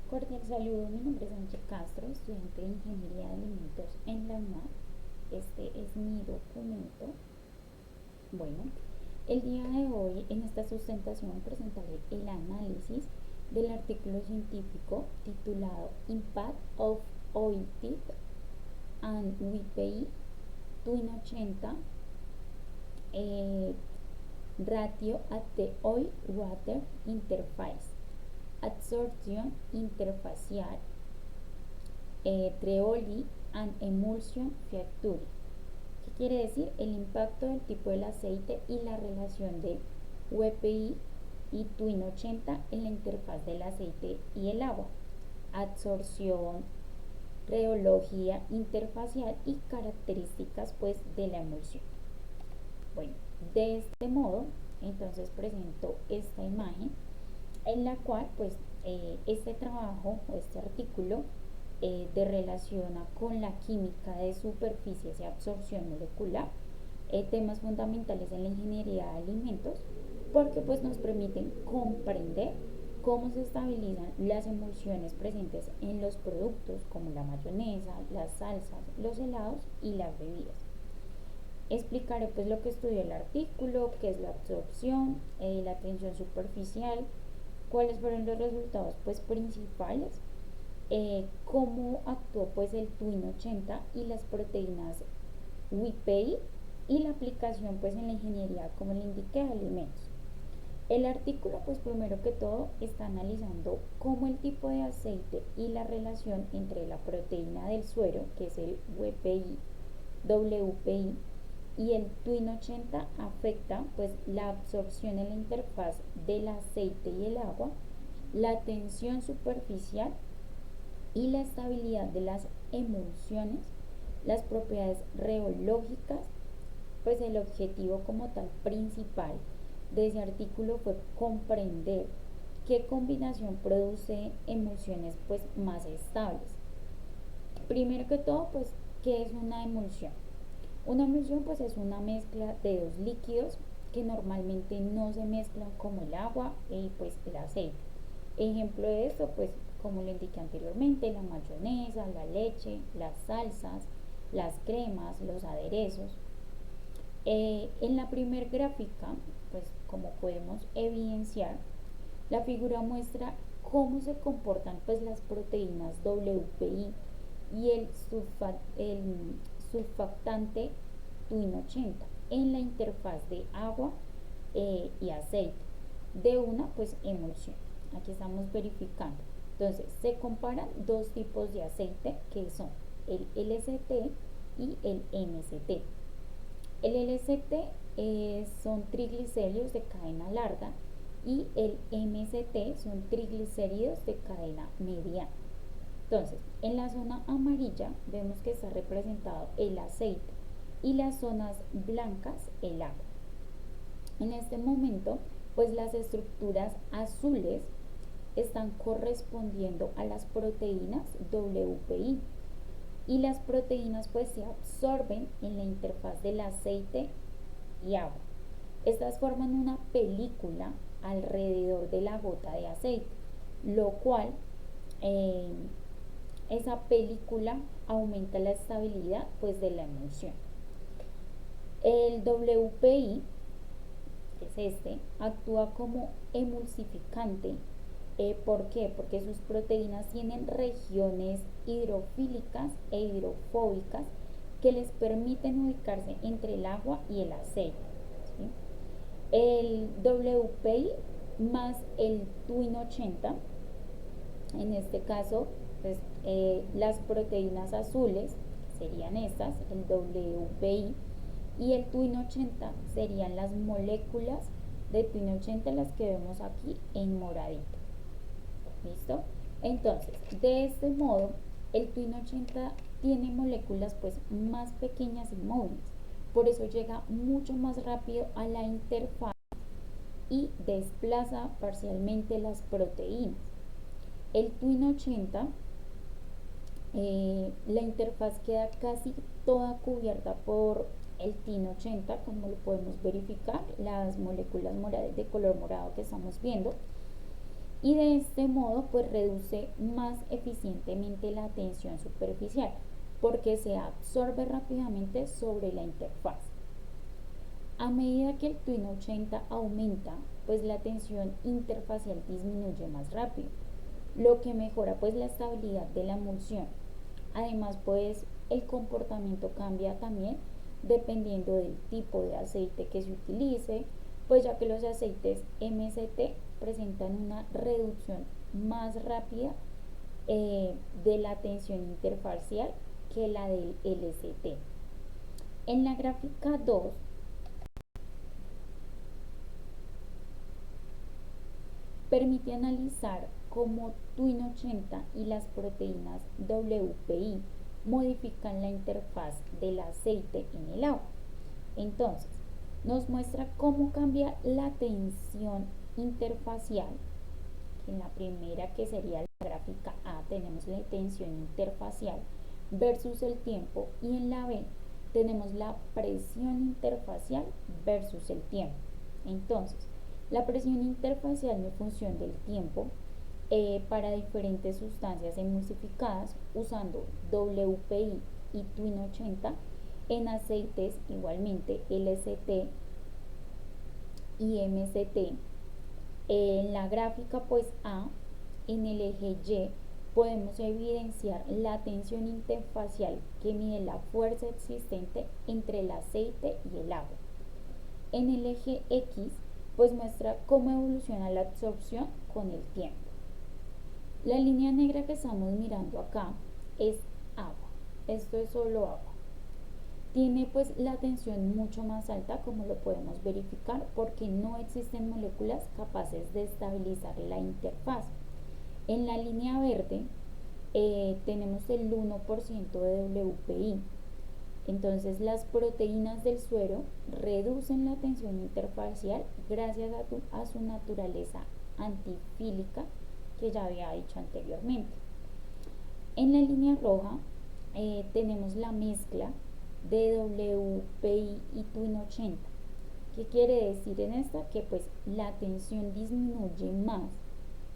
Cordial saludo, mi nombre es Ángel Castro, estudiante de Ingeniería de Alimentos en la UNAM. Este es mi documento. Bueno, el día de hoy en esta sustentación presentaré el análisis del artículo científico titulado Impact of Oil Tip and WPI Twin 80 Ratio at the Oil Water Interface Absorption Interfacial Treoli and Emulsion Factory. ¿Qué quiere decir? El impacto del tipo del aceite y la relación de WPI y Twin 80 en la interfaz del aceite y el agua. Absorción, reología interfacial y características pues de la emulsión. Bueno, de este modo entonces presento esta imagen en la cual pues este trabajo o este artículo de relaciona con la química de superficies y absorción molecular, temas fundamentales en la ingeniería de alimentos, porque pues nos permiten comprender cómo se estabilizan las emulsiones presentes en los productos como la mayonesa, las salsas, los helados y las bebidas. Explicaré pues lo que estudió el artículo, qué es la absorción, la tensión superficial, cuáles fueron los resultados pues principales, cómo actuó pues el Twin 80 y las proteínas WPI y la aplicación pues en la ingeniería, como le indiqué, de alimentos. El artículo pues primero que todo está analizando cómo el tipo de aceite y la relación entre la proteína del suero, que es el WPI, WPI, y el Twin 80 afecta pues la absorción en la interfaz del aceite y el agua, la tensión superficial y la estabilidad de las emulsiones, las propiedades reológicas. Pues el objetivo como tal principal de ese artículo fue comprender qué combinación produce emulsiones pues más estables. Primero que todo, pues, ¿qué es una emulsión? Una emulsión pues es una mezcla de dos líquidos que normalmente no se mezclan, como el agua y pues el aceite. Ejemplo de esto pues, como le indiqué anteriormente, la mayonesa, la leche, las salsas, las cremas, los aderezos. En la primer gráfica, pues como podemos evidenciar, la figura muestra cómo se comportan pues las proteínas WPI y el surfactante Twin 80 en la interfaz de agua y aceite de una pues emulsión. Aquí estamos verificando. Entonces se comparan dos tipos de aceite que son el LCT y el MCT. El LCT son triglicéridos de cadena larga y el MCT son triglicéridos de cadena mediana. Entonces, en la zona amarilla vemos que está representado el aceite y las zonas blancas el agua. En este momento, pues las estructuras azules están correspondiendo a las proteínas WPI y las proteínas pues se absorben en la interfaz del aceite y agua. Estas forman una película alrededor de la gota de aceite, lo cual esa película aumenta la estabilidad pues de la emulsión. El WPI, que es este, actúa como emulsificante. ¿Por qué? Porque sus proteínas tienen regiones hidrofílicas e hidrofóbicas que les permiten ubicarse entre el agua y el aceite. ¿Sí? El WPI más el Twin 80, en este caso, pues, las proteínas azules serían estas, el WPI, y el Twin 80 serían las moléculas de Twin 80, las que vemos aquí en moradito. ¿Listo? Entonces, de este modo, el Twin 80 tiene moléculas pues más pequeñas y móviles, por eso llega mucho más rápido a la interfaz y desplaza parcialmente las proteínas. El Twin 80, la interfaz queda casi toda cubierta por el Twin 80, como lo podemos verificar, las moléculas de color morado que estamos viendo. y de este modo pues reduce más eficientemente la tensión superficial porque se absorbe rápidamente sobre la interfaz. A medida que el Twin 80 aumenta, pues la tensión interfacial disminuye más rápido, lo que mejora pues la estabilidad de la emulsión. Además, pues el comportamiento cambia también dependiendo del tipo de aceite que se utilice, pues ya que los aceites MST presentan una reducción más rápida de la tensión interfacial que la del LCT. En la gráfica 2 permite analizar cómo Twin 80 y las proteínas WPI modifican la interfaz del aceite en el agua. Entonces, nos muestra cómo cambia la tensión interfacial. En la primera, que sería la gráfica A, tenemos la tensión interfacial versus el tiempo, y en la B tenemos la presión interfacial versus el tiempo. Entonces, la presión interfacial en función del tiempo para diferentes sustancias emulsificadas usando WPI y Twin 80 en aceites igualmente LCT y MCT. En la gráfica pues A, en el eje Y, podemos evidenciar la tensión interfacial que mide la fuerza existente entre el aceite y el agua. En el eje X, pues muestra cómo evoluciona la absorción con el tiempo. La línea negra que estamos mirando acá es agua. Esto es solo agua. Tiene pues la tensión mucho más alta, como lo podemos verificar, porque no existen moléculas capaces de estabilizar la interfaz. En la línea verde tenemos el 1% de WPI. Entonces las proteínas del suero reducen la tensión interfacial gracias a su naturaleza antifílica que ya había dicho anteriormente. En la línea roja tenemos la mezcla de WPI y Twin 80. ¿Qué quiere decir en esta? Que pues la tensión disminuye más.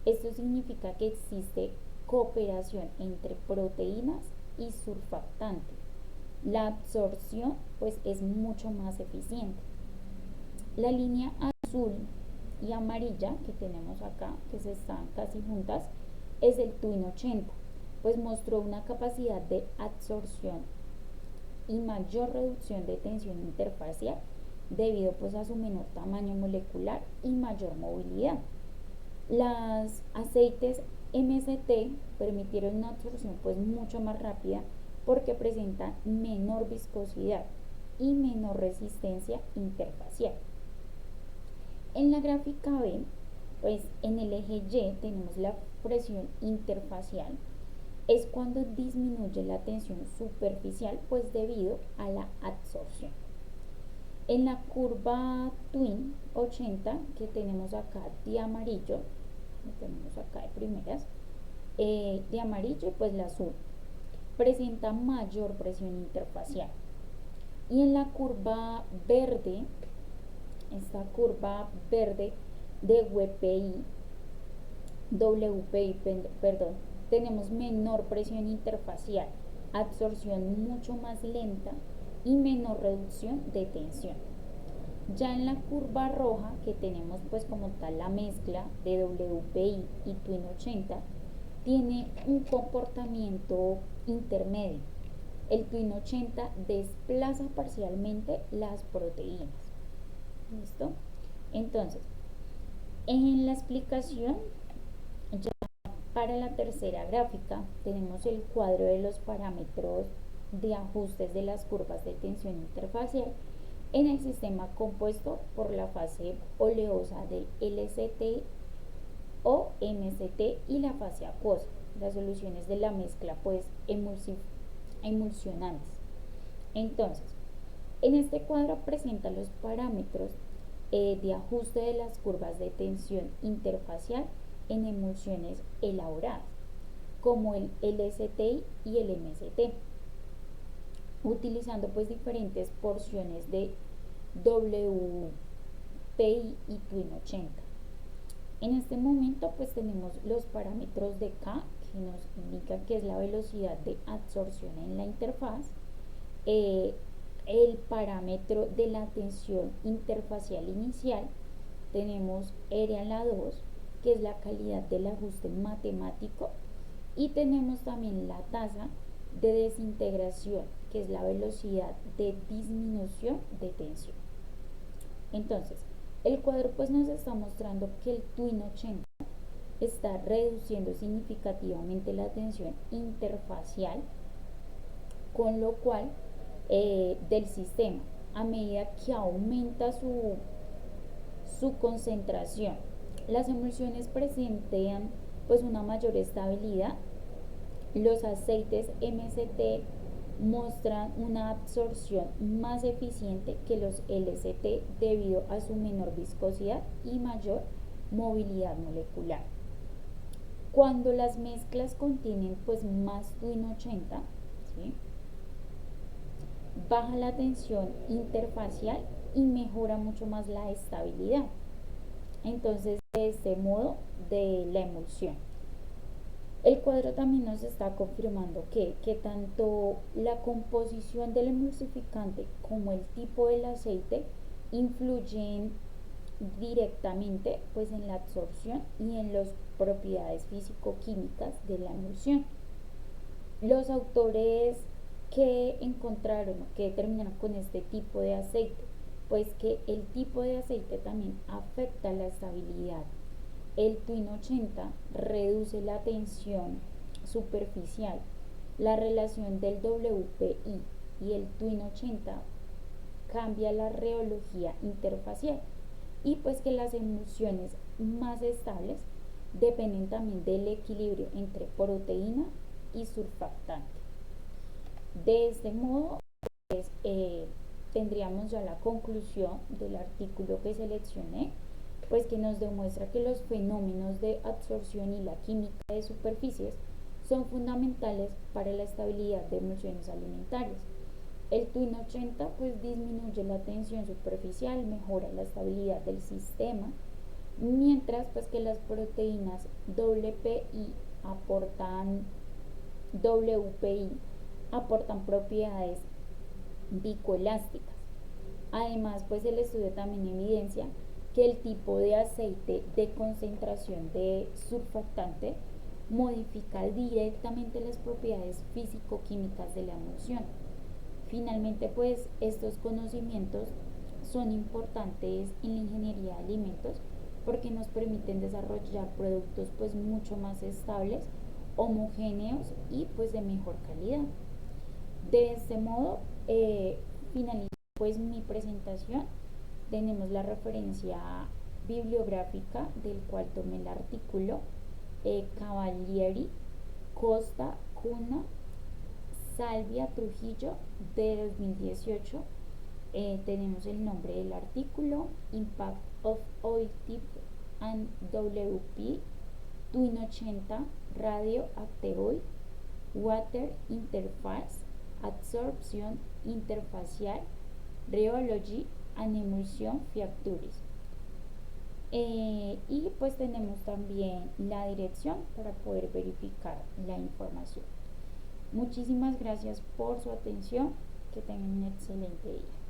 Esto significa que existe cooperación entre proteínas y surfactante. La absorción pues es mucho más eficiente. La línea azul y amarilla que tenemos acá, que se están casi juntas, es el Twin 80, pues mostró una capacidad de absorción y mayor reducción de tensión interfacial debido pues a su menor tamaño molecular y mayor movilidad. Los aceites MST permitieron una absorción pues mucho más rápida porque presentan menor viscosidad y menor resistencia interfacial. En la gráfica B, pues en el eje Y tenemos la presión interfacial. Es cuando disminuye la tensión superficial pues debido a la absorción. En la curva Twin 80 que tenemos acá de amarillo, lo tenemos acá de primeras, de amarillo pues la azul, presenta mayor presión interfacial. Y en la curva verde, esta curva verde de WPI, tenemos menor presión interfacial, absorción mucho más lenta y menor reducción de tensión. Ya en la curva roja, que tenemos pues como tal la mezcla de WPI y Twin 80, tiene un comportamiento intermedio. El Twin 80 desplaza parcialmente las proteínas. ¿Listo? Entonces, en la explicación, ya para la tercera gráfica, tenemos el cuadro de los parámetros de ajustes de las curvas de tensión interfacial en el sistema compuesto por la fase oleosa del LCT o MCT y la fase acuosa, las soluciones de la mezcla pues emulsionantes. Entonces, en este cuadro presenta los parámetros de ajuste de las curvas de tensión interfacial en emulsiones elaboradas, como el LCT y el MCT, utilizando pues diferentes porciones de WPI y Twin 80. En este momento pues tenemos los parámetros de K, que nos indica que es la velocidad de absorción en la interfaz, eh, el parámetro de la tensión interfacial inicial, tenemos R a la 2, que es la calidad del ajuste matemático, y tenemos también la tasa de desintegración, que es la velocidad de disminución de tensión. Entonces, el cuadro pues nos está mostrando que el Twin 80 está reduciendo significativamente la tensión interfacial, con lo cual del sistema, a medida que aumenta su concentración, las emulsiones presentan pues una mayor estabilidad. Los aceites MCT muestran una absorción más eficiente que los LCT debido a su menor viscosidad y mayor movilidad molecular. Cuando las mezclas contienen pues más Twin 80, ¿sí?, baja la tensión interfacial y mejora mucho más la estabilidad. Entonces, de este modo de la emulsión. El cuadro también nos está confirmando que tanto la composición del emulsificante como el tipo del aceite influyen directamente pues en la absorción y en las propiedades físico-químicas de la emulsión. Los autores que encontraron o que determinaron con este tipo de aceite, pues que el tipo de aceite también afecta la estabilidad. El Twin 80 reduce la tensión superficial. La relación del WPI y el Twin 80 cambia la reología interfacial, y pues que las emulsiones más estables dependen también del equilibrio entre proteína y surfactante. De este modo, pues, tendríamos ya la conclusión del artículo que seleccioné, pues que nos demuestra que los fenómenos de absorción y la química de superficies son fundamentales para la estabilidad de emulsiones alimentarias. El Twin 80 pues disminuye la tensión superficial, mejora la estabilidad del sistema, mientras pues que las proteínas WPI aportan propiedades vicoelásticas. Además, pues el estudio también evidencia que el tipo de aceite de concentración de surfactante modifica directamente las propiedades físico-químicas de la emulsión. Finalmente, pues estos conocimientos son importantes en la ingeniería de alimentos porque nos permiten desarrollar productos pues mucho más estables, homogéneos y pues de mejor calidad. De este modo, finalizo pues mi presentación. Tenemos la referencia bibliográfica del cual tomé el artículo, Cavalieri, Costa, Cuna, Salvia, Trujillo, de 2018. Tenemos el nombre del artículo, Impact of Oil Tip and WP, Twin 80, Radio Active Water Interface, Absorption Interfacial, Rheology and Emulsion Factors. Y pues tenemos también la dirección para poder verificar la información. Muchísimas gracias por su atención, que tengan un excelente día.